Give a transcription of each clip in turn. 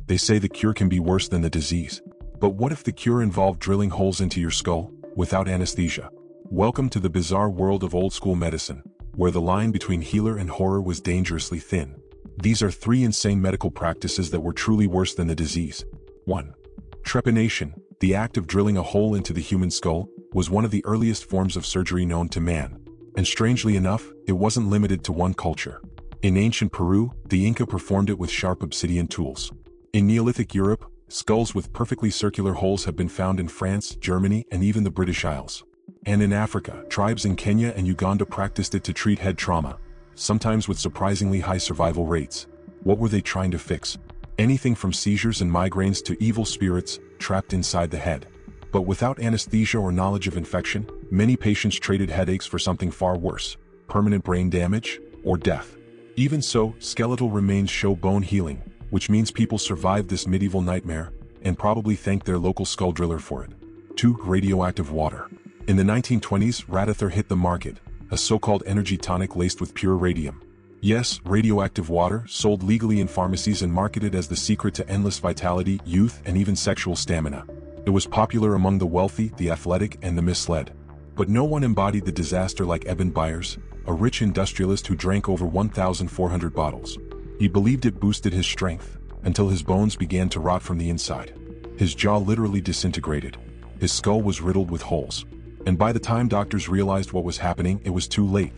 They say the cure can be worse than the disease. But what if the cure involved drilling holes into your skull, without anesthesia? Welcome to the bizarre world of old-school medicine, where the line between healer and horror was dangerously thin. These are 3 insane medical practices that were truly worse than the disease. 1. Trepanation, the act of drilling a hole into the human skull, was one of the earliest forms of surgery known to man. And strangely enough, it wasn't limited to one culture. In ancient Peru, the Inca performed it with sharp obsidian tools. In Neolithic Europe, skulls with perfectly circular holes have been found in France, Germany, and even the British Isles. And in Africa, tribes in Kenya and Uganda practiced it to treat head trauma, sometimes with surprisingly high survival rates. What were they trying to fix? Anything from seizures and migraines to evil spirits trapped inside the head. But without anesthesia or knowledge of infection, many patients traded headaches for something far worse: permanent brain damage or death. Even so, skeletal remains show bone healing, which means people survived this medieval nightmare and probably thanked their local skull driller for it. 2. Radioactive water. In the 1920s, Radithor hit the market, a so-called energy tonic laced with pure radium. Yes, radioactive water, sold legally in pharmacies and marketed as the secret to endless vitality, youth, and even sexual stamina. It was popular among the wealthy, the athletic, and the misled. But no one embodied the disaster like Eben Byers, a rich industrialist who drank over 1,400 bottles. He believed it boosted his strength, until his bones began to rot from the inside. His jaw literally disintegrated. His skull was riddled with holes. And by the time doctors realized what was happening, it was too late.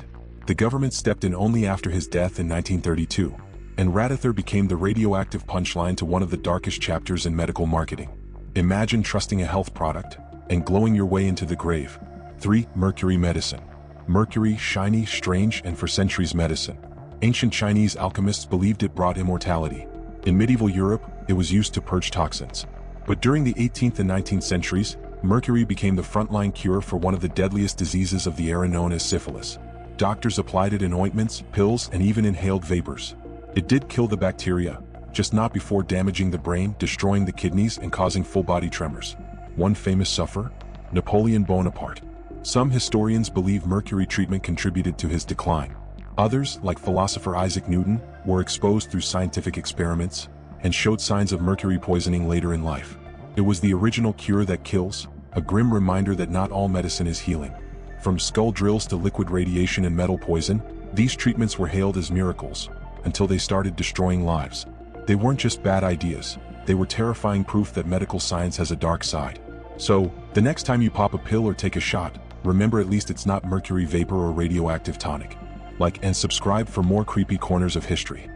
The government stepped in only after his death in 1932, and Radithor became the radioactive punchline to one of the darkest chapters in medical marketing. Imagine trusting a health product and glowing your way into the grave. 3. Mercury medicine. Mercury, shiny, strange, and for centuries medicine. Ancient Chinese alchemists believed it brought immortality. In medieval Europe, it was used to purge toxins. But during the 18th and 19th centuries, mercury became the frontline cure for one of the deadliest diseases of the era known as syphilis. Doctors applied it in ointments, pills, and even inhaled vapors. It did kill the bacteria, just not before damaging the brain, destroying the kidneys, and causing full-body tremors. One famous sufferer? Napoleon Bonaparte. Some historians believe mercury treatment contributed to his decline. Others, like philosopher Isaac Newton, were exposed through scientific experiments and showed signs of mercury poisoning later in life. It was the original cure that kills, a grim reminder that not all medicine is healing. From skull drills to liquid radiation and metal poison, these treatments were hailed as miracles, until they started destroying lives. They weren't just bad ideas, they were terrifying proof that medical science has a dark side. So, the next time you pop a pill or take a shot, remember at least it's not mercury vapor or radioactive tonic. Like and subscribe for more creepy corners of history.